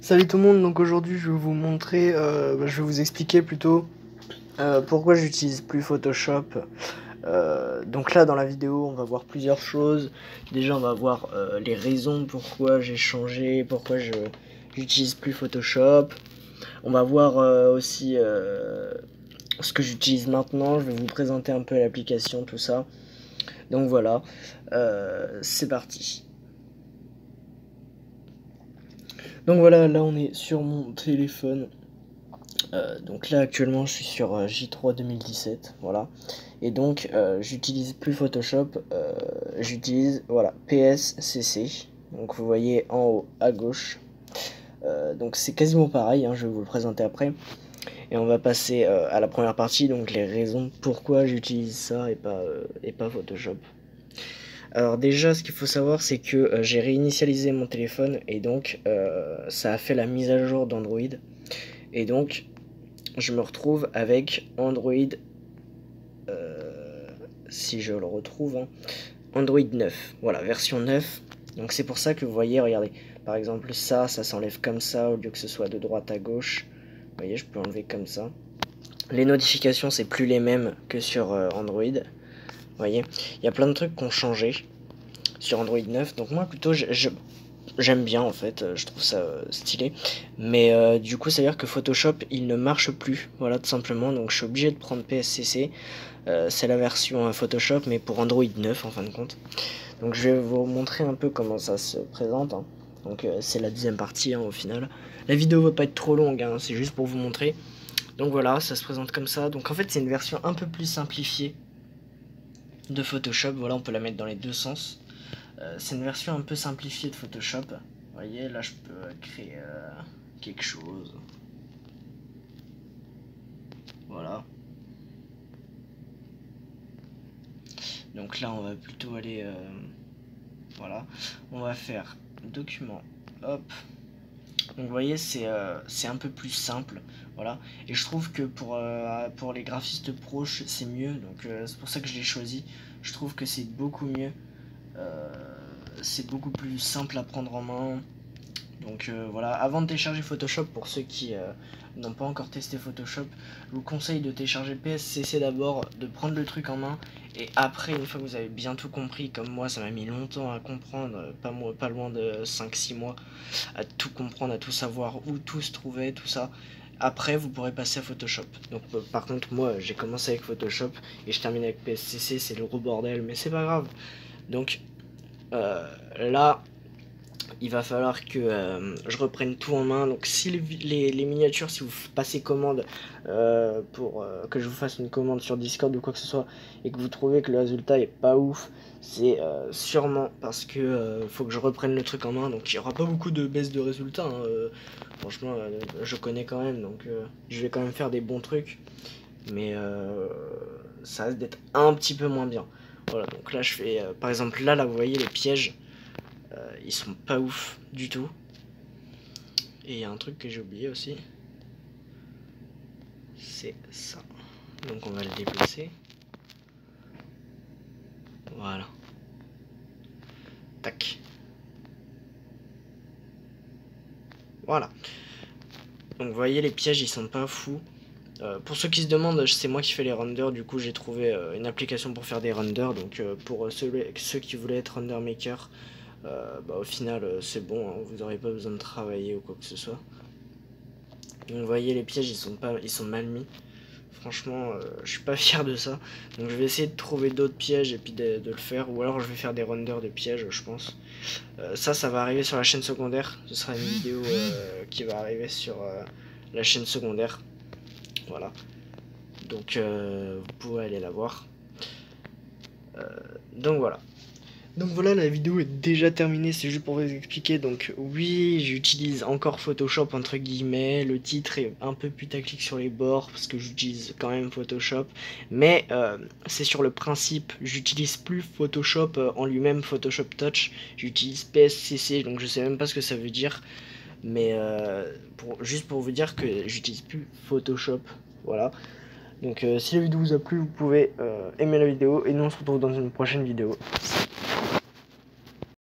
Salut tout le monde, donc aujourd'hui je vais vous montrer, je vais vous expliquer plutôt pourquoi j'utilise plus Photoshop. Donc là dans la vidéo on va voir plusieurs choses. Déjà on va voir les raisons pourquoi j'ai changé, pourquoi j'utilise plus Photoshop. On va voir aussi ce que j'utilise maintenant, je vais vous présenter un peu l'application, tout ça. Donc voilà, c'est parti. Donc voilà, là on est sur mon téléphone. Donc là actuellement je suis sur J3 2017, voilà. Et donc j'utilise plus Photoshop, j'utilise voilà PSCC. Donc vous voyez en haut à gauche. Donc c'est quasiment pareil, hein, je vais vous le présenter après. Et on va passer à la première partie, donc les raisons pourquoi j'utilise ça et pas Photoshop. Alors déjà, ce qu'il faut savoir, c'est que j'ai réinitialisé mon téléphone et donc ça a fait la mise à jour d'Android. Et donc, je me retrouve avec Android, si je le retrouve, hein, Android 9. Voilà, version 9. Donc c'est pour ça que vous voyez, regardez, par exemple ça s'enlève comme ça au lieu que ce soit de droite à gauche. Vous voyez, je peux enlever comme ça. Les notifications, c'est plus les mêmes que sur Android. Vous voyez, il y a plein de trucs qui ont changé sur Android 9. Donc moi plutôt j'aime bien en fait, je trouve ça stylé. Mais du coup ça veut dire que Photoshop il ne marche plus, voilà tout simplement. Donc je suis obligé de prendre PSCC. C'est la version Photoshop mais pour Android 9 en fin de compte. Donc je vais vous montrer un peu comment ça se présente, hein. Donc c'est la deuxième partie, hein, au final. La vidéo va pas être trop longue, hein, c'est juste pour vous montrer. Donc voilà, ça se présente comme ça. Donc en fait c'est une version un peu plus simplifiée de Photoshop. Voilà, on peut la mettre dans les deux sens. C'est une version un peu simplifiée de Photoshop. Vous voyez, là je peux créer quelque chose. Voilà. Donc là on va plutôt aller... voilà. On va faire document. Hop. Donc vous voyez, c'est un peu plus simple. Voilà. Et je trouve que pour les graphistes pro, c'est mieux. Donc c'est pour ça que je l'ai choisi. Je trouve que c'est beaucoup mieux. C'est beaucoup plus simple à prendre en main. Donc voilà, avant de télécharger Photoshop, pour ceux qui n'ont pas encore testé Photoshop, je vous conseille de télécharger PSCC d'abord, de prendre le truc en main, et après, une fois que vous avez bien tout compris, comme moi ça m'a mis longtemps à comprendre, pas loin de 5-6 mois, à tout comprendre, à tout savoir, où tout se trouvait, tout ça, après vous pourrez passer à Photoshop. Donc par contre moi j'ai commencé avec Photoshop, et je termine avec PSCC, c'est le gros bordel, mais c'est pas grave. Donc là... il va falloir que je reprenne tout en main. Donc si les miniatures, si vous passez commande pour que je vous fasse une commande sur Discord ou quoi que ce soit, et que vous trouvez que le résultat est pas ouf, c'est sûrement parce que faut que je reprenne le truc en main. Donc il n'y aura pas beaucoup de baisse de résultats, hein. Franchement je connais quand même, donc je vais quand même faire des bons trucs, mais ça risque d'être un petit peu moins bien. Voilà, donc là je fais par exemple là vous voyez les pièges, ils sont pas ouf du tout. Et il y a un truc que j'ai oublié aussi, c'est ça. Donc on va le déplacer. Voilà. Tac. Voilà. Donc vous voyez, les pièges ils sont pas fous. Pour ceux qui se demandent, c'est moi qui fais les renders. Du coup j'ai trouvé une application pour faire des renders. Donc pour ceux qui voulaient être render maker, au final c'est bon, hein, vous n'aurez pas besoin de travailler ou quoi que ce soit. Donc vous voyez, les pièges ils sont mal mis. Franchement je suis pas fier de ça. Donc je vais essayer de trouver d'autres pièges et puis de le faire. Ou alors je vais faire des renders de pièges, je pense. Ça va arriver sur la chaîne secondaire. Ce sera une vidéo qui va arriver sur la chaîne secondaire. Voilà. Donc vous pourrez aller la voir. Donc voilà. Donc voilà, la vidéo est déjà terminée, c'est juste pour vous expliquer. Donc oui, j'utilise encore Photoshop entre guillemets, le titre est un peu putaclic sur les bords parce que j'utilise quand même Photoshop, mais c'est sur le principe. J'utilise plus Photoshop en lui-même, Photoshop Touch, j'utilise PSCC, donc je sais même pas ce que ça veut dire, mais juste pour vous dire que j'utilise plus Photoshop, voilà. Donc si la vidéo vous a plu, vous pouvez aimer la vidéo, et nous on se retrouve dans une prochaine vidéo.